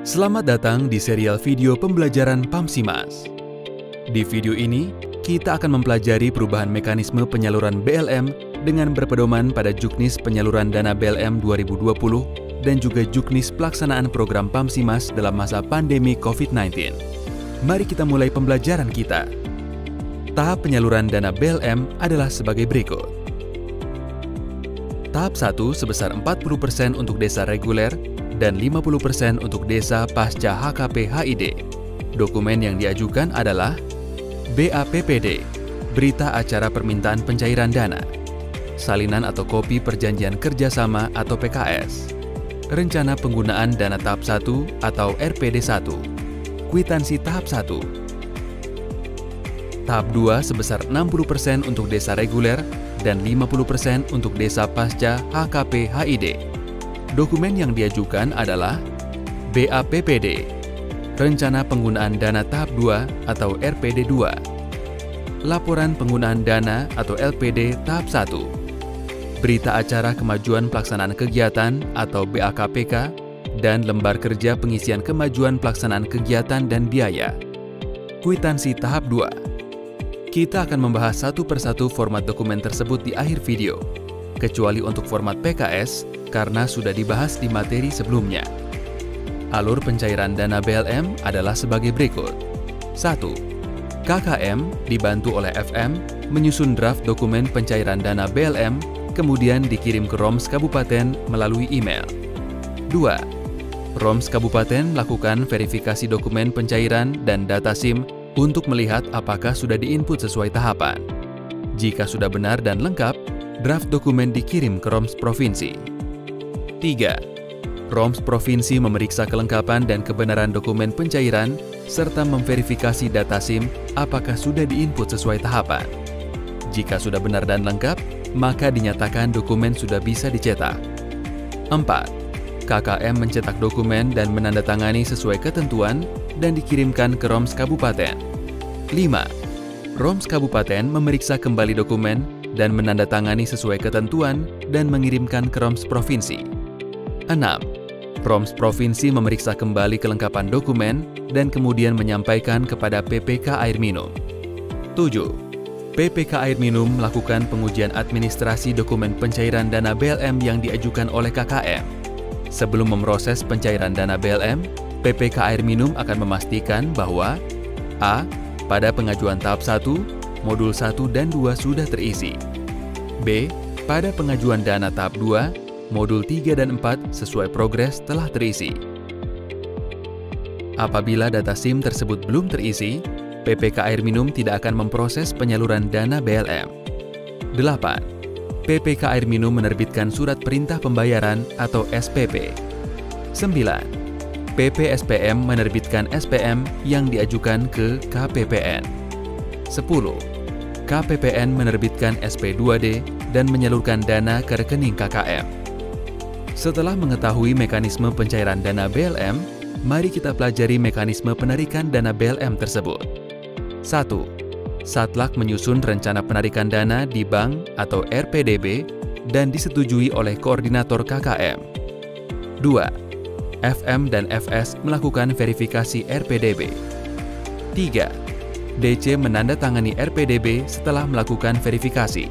Selamat datang di serial video pembelajaran PAMSIMAS. Di video ini, kita akan mempelajari perubahan mekanisme penyaluran BLM dengan berpedoman pada juknis penyaluran dana BLM 2020 dan juga juknis pelaksanaan program PAMSIMAS dalam masa pandemi COVID-19. Mari kita mulai pembelajaran kita. Tahap penyaluran dana BLM adalah sebagai berikut. Tahap 1 sebesar 40% untuk desa reguler dan 50% untuk desa pasca HKP-HID. Dokumen yang diajukan adalah BAPPD, Berita Acara Permintaan Pencairan Dana, Salinan atau Kopi Perjanjian Kerjasama atau PKS, Rencana Penggunaan Dana Tahap 1 atau RPD 1, Kwitansi Tahap 1. Tahap 2 sebesar 60% untuk desa reguler dan 50% untuk desa pasca HKP-HID. Dokumen yang diajukan adalah BAPPD, Rencana Penggunaan Dana Tahap 2 atau RPD 2, Laporan Penggunaan Dana atau LPD Tahap 1, Berita Acara Kemajuan Pelaksanaan Kegiatan atau BAKPK, dan Lembar Kerja Pengisian Kemajuan Pelaksanaan Kegiatan dan Biaya. Kwitansi Tahap 2. Kita akan membahas satu persatu format dokumen tersebut di akhir video, kecuali untuk format PKS karena sudah dibahas di materi sebelumnya. Alur pencairan dana BLM adalah sebagai berikut. 1. KKM dibantu oleh FM menyusun draft dokumen pencairan dana BLM, kemudian dikirim ke ROMS Kabupaten melalui email. 2. ROMS Kabupaten melakukan verifikasi dokumen pencairan dan data SIM untuk melihat apakah sudah diinput sesuai tahapan. Jika sudah benar dan lengkap, draft dokumen dikirim ke ROMS Provinsi. 3. ROMS Provinsi memeriksa kelengkapan dan kebenaran dokumen pencairan serta memverifikasi data SIM apakah sudah diinput sesuai tahapan. Jika sudah benar dan lengkap, maka dinyatakan dokumen sudah bisa dicetak. 4. KKM mencetak dokumen dan menandatangani sesuai ketentuan dan dikirimkan ke ROMS Kabupaten. 5. ROMS Kabupaten memeriksa kembali dokumen dan menandatangani sesuai ketentuan dan mengirimkan ke ROMS Provinsi. 6. ROMS Provinsi memeriksa kembali kelengkapan dokumen dan kemudian menyampaikan kepada PPK Air Minum. 7. PPK Air Minum melakukan pengujian administrasi dokumen pencairan dana BLM yang diajukan oleh KKM. Sebelum memproses pencairan dana BLM, PPK Air Minum akan memastikan bahwa A. Pada pengajuan tahap 1, modul 1 dan 2 sudah terisi. B. Pada pengajuan dana tahap 2, modul 3 dan 4 sesuai progres telah terisi. Apabila data SIM tersebut belum terisi, PPK Air Minum tidak akan memproses penyaluran dana BLM. 8. PPK Air Minum menerbitkan surat perintah pembayaran atau SPP. 9. PPSPM menerbitkan SPM yang diajukan ke KPPN. 10. KPPN menerbitkan SP2D dan menyalurkan dana ke rekening KKM. Setelah mengetahui mekanisme pencairan dana BLM, mari kita pelajari mekanisme penarikan dana BLM tersebut. 1. Satlak menyusun rencana penarikan dana di bank atau RPDB dan disetujui oleh koordinator KKM. 2. FM dan FS melakukan verifikasi RPDB. 3. DC menandatangani RPDB setelah melakukan verifikasi.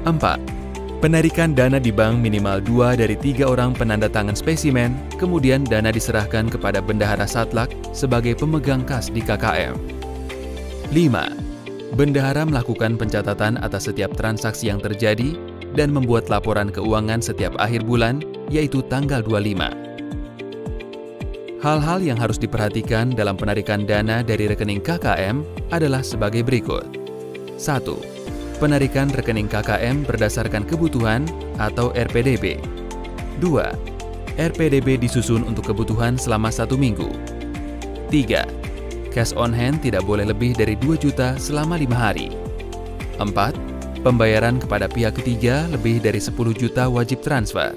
4. Penarikan dana di bank minimal 2 dari 3 orang penandatangan spesimen, kemudian dana diserahkan kepada bendahara Satlak sebagai pemegang kas di KKM. 5. Bendahara melakukan pencatatan atas setiap transaksi yang terjadi dan membuat laporan keuangan setiap akhir bulan, yaitu tanggal 25. Hal-hal yang harus diperhatikan dalam penarikan dana dari rekening KKM adalah sebagai berikut. 1. Penarikan rekening KKM berdasarkan kebutuhan atau RPDB. 2. RPDB disusun untuk kebutuhan selama 1 minggu. 3. Cash on hand tidak boleh lebih dari 2 juta selama 5 hari. 4. Pembayaran kepada pihak ketiga lebih dari 10 juta wajib transfer.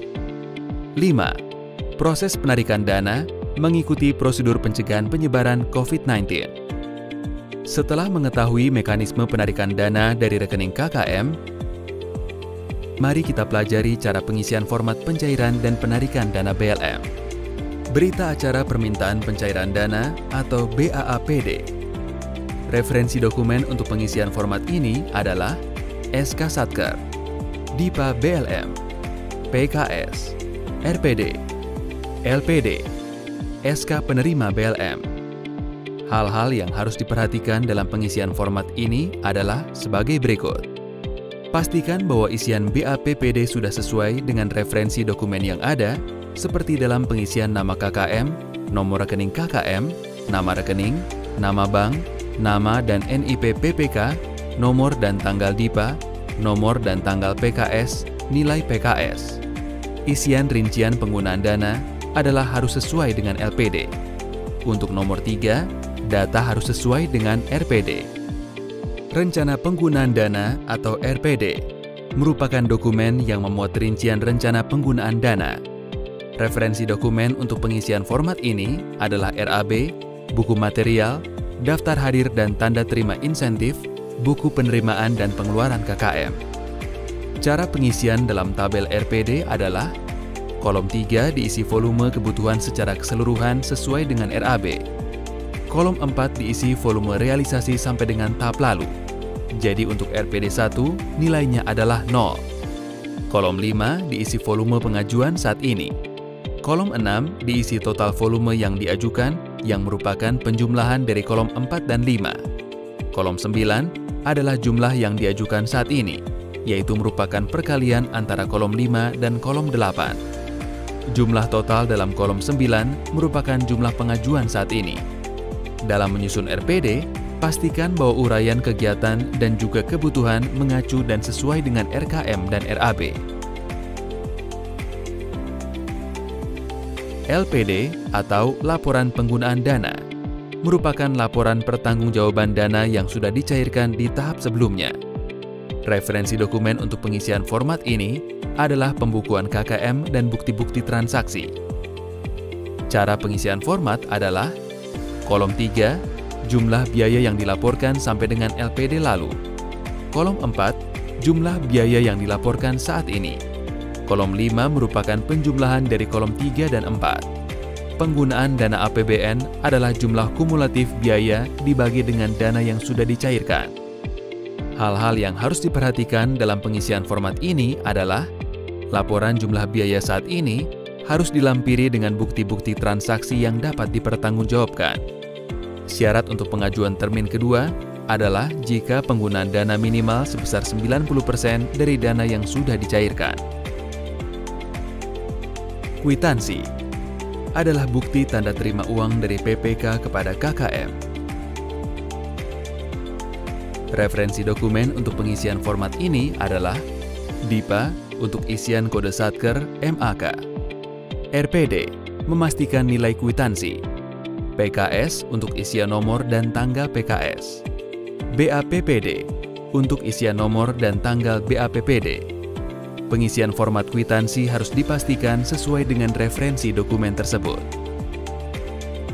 5. Proses penarikan dana mengikuti prosedur pencegahan penyebaran COVID-19. Setelah mengetahui mekanisme penarikan dana dari rekening KKM, mari kita pelajari cara pengisian format pencairan dan penarikan dana BLM. Berita acara permintaan pencairan dana atau BAAPD. Referensi dokumen untuk pengisian format ini adalah SK Satker, DIPA BLM, PKS, RPD, LPD, SK Penerima BLM. Hal-hal yang harus diperhatikan dalam pengisian format ini adalah sebagai berikut. Pastikan bahwa isian BAPPD sudah sesuai dengan referensi dokumen yang ada, seperti dalam pengisian nama KKM, nomor rekening KKM, nama rekening, nama bank, nama dan NIP PPK, nomor dan tanggal DIPA, nomor dan tanggal PKS, nilai PKS. Isian rincian penggunaan dana adalah harus sesuai dengan LPD. Untuk nomor 3, data harus sesuai dengan RPD. Rencana penggunaan dana atau RPD merupakan dokumen yang memuat rincian rencana penggunaan dana. Referensi dokumen untuk pengisian format ini adalah RAB, buku material, daftar hadir dan tanda terima insentif, buku penerimaan dan pengeluaran KKM. Cara pengisian dalam tabel RPD adalah kolom 3 diisi volume kebutuhan secara keseluruhan sesuai dengan RAB. Kolom 4 diisi volume realisasi sampai dengan tahap lalu. Jadi untuk RPD 1 nilainya adalah 0. Kolom 5 diisi volume pengajuan saat ini. Kolom 6 diisi total volume yang diajukan yang merupakan penjumlahan dari kolom 4 dan 5. Kolom 9 adalah jumlah yang diajukan saat ini, yaitu merupakan perkalian antara kolom 5 dan kolom 8. Jumlah total dalam kolom 9 merupakan jumlah pengajuan saat ini. Dalam menyusun RPD, pastikan bahwa uraian kegiatan dan juga kebutuhan mengacu dan sesuai dengan RKM dan RAB. LPD atau Laporan Penggunaan Dana merupakan laporan pertanggungjawaban dana yang sudah dicairkan di tahap sebelumnya. Referensi dokumen untuk pengisian format ini adalah pembukuan KKM dan bukti-bukti transaksi. Cara pengisian format adalah kolom 3, jumlah biaya yang dilaporkan sampai dengan LPD lalu. Kolom 4, jumlah biaya yang dilaporkan saat ini. Kolom 5 merupakan penjumlahan dari kolom 3 dan 4. Penggunaan dana APBN adalah jumlah kumulatif biaya dibagi dengan dana yang sudah dicairkan. Hal-hal yang harus diperhatikan dalam pengisian format ini adalah laporan jumlah biaya saat ini harus dilampiri dengan bukti-bukti transaksi yang dapat dipertanggungjawabkan. Syarat untuk pengajuan termin kedua adalah jika penggunaan dana minimal sebesar 90% dari dana yang sudah dicairkan. Kwitansi adalah bukti tanda terima uang dari PPK kepada KKM. Referensi dokumen untuk pengisian format ini adalah DIPA untuk isian kode Satker MAK, RPD memastikan nilai kwitansi, PKS untuk isian nomor dan tanggal PKS, BAPPD untuk isian nomor dan tanggal BAPPD. Pengisian format kwitansi harus dipastikan sesuai dengan referensi dokumen tersebut.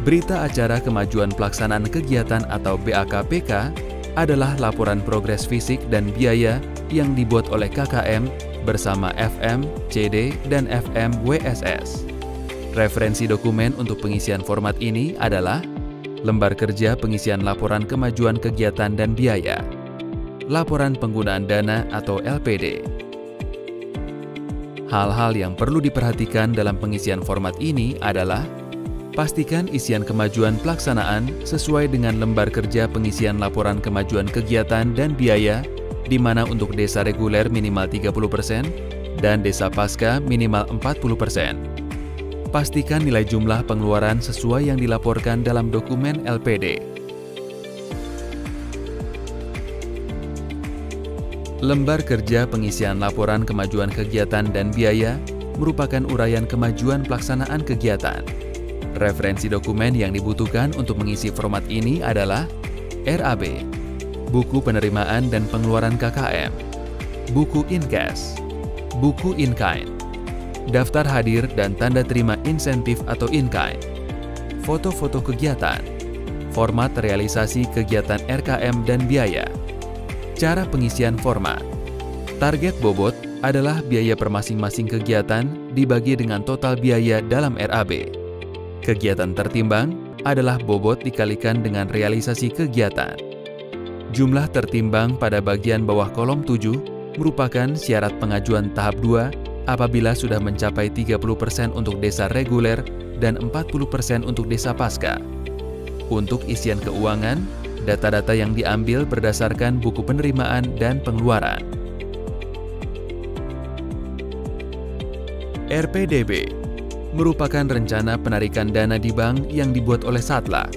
Berita acara kemajuan pelaksanaan kegiatan atau BAKPK adalah laporan progres fisik dan biaya yang dibuat oleh KKM bersama FM, CD, dan FM WSS. Referensi dokumen untuk pengisian format ini adalah lembar kerja pengisian laporan kemajuan kegiatan dan biaya, laporan penggunaan dana atau LPD. Hal-hal yang perlu diperhatikan dalam pengisian format ini adalah pastikan isian kemajuan pelaksanaan sesuai dengan lembar kerja pengisian laporan kemajuan kegiatan dan biaya, di mana untuk desa reguler minimal 30% dan desa pasca minimal 40%. Pastikan nilai jumlah pengeluaran sesuai yang dilaporkan dalam dokumen LPD. Lembar kerja pengisian laporan kemajuan kegiatan dan biaya merupakan uraian kemajuan pelaksanaan kegiatan. Referensi dokumen yang dibutuhkan untuk mengisi format ini adalah RAB, buku penerimaan dan pengeluaran KKM, buku in-cash, buku in-kind, daftar hadir dan tanda terima insentif atau in-kind, foto-foto kegiatan, format realisasi kegiatan RKM dan biaya. Cara pengisian format. Target bobot adalah biaya per masing-masing kegiatan dibagi dengan total biaya dalam RAB. Kegiatan tertimbang adalah bobot dikalikan dengan realisasi kegiatan. Jumlah tertimbang pada bagian bawah kolom 7 merupakan syarat pengajuan tahap 2 apabila sudah mencapai 30% untuk desa reguler dan 40% untuk desa pasca. Untuk isian keuangan, data-data yang diambil berdasarkan buku penerimaan dan pengeluaran. RPDB merupakan rencana penarikan dana di bank yang dibuat oleh Satlak.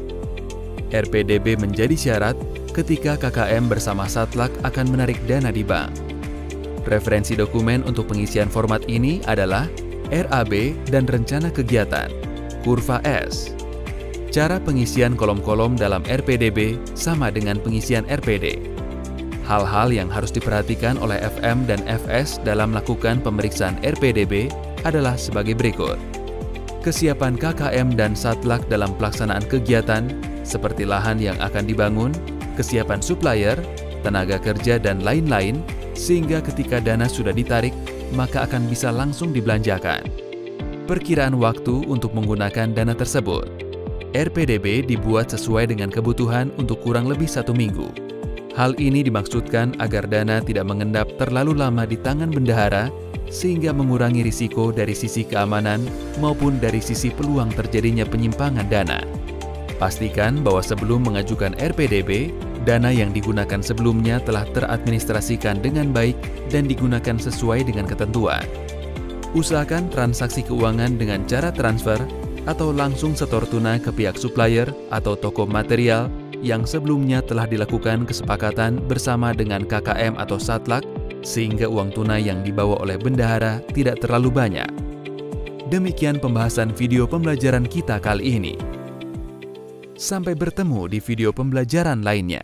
RPDB menjadi syarat ketika KKM bersama Satlak akan menarik dana di bank. Referensi dokumen untuk pengisian format ini adalah RAB dan rencana kegiatan, kurva S. Cara pengisian kolom-kolom dalam RPDB sama dengan pengisian RPD. Hal-hal yang harus diperhatikan oleh FM dan FS dalam melakukan pemeriksaan RPDB adalah sebagai berikut. Kesiapan KKM dan Satlak dalam pelaksanaan kegiatan, seperti lahan yang akan dibangun, kesiapan supplier, tenaga kerja, dan lain-lain, sehingga ketika dana sudah ditarik, maka akan bisa langsung dibelanjakan. Perkiraan waktu untuk menggunakan dana tersebut. RPDB dibuat sesuai dengan kebutuhan untuk kurang lebih 1 minggu. Hal ini dimaksudkan agar dana tidak mengendap terlalu lama di tangan bendahara, sehingga mengurangi risiko dari sisi keamanan maupun dari sisi peluang terjadinya penyimpangan dana. Pastikan bahwa sebelum mengajukan RPDB, dana yang digunakan sebelumnya telah teradministrasikan dengan baik dan digunakan sesuai dengan ketentuan. Usahakan transaksi keuangan dengan cara transfer atau langsung setor tunai ke pihak supplier atau toko material yang sebelumnya telah dilakukan kesepakatan bersama dengan KKM atau Satlak, sehingga uang tunai yang dibawa oleh bendahara tidak terlalu banyak. Demikian pembahasan video pembelajaran kita kali ini. Sampai bertemu di video pembelajaran lainnya.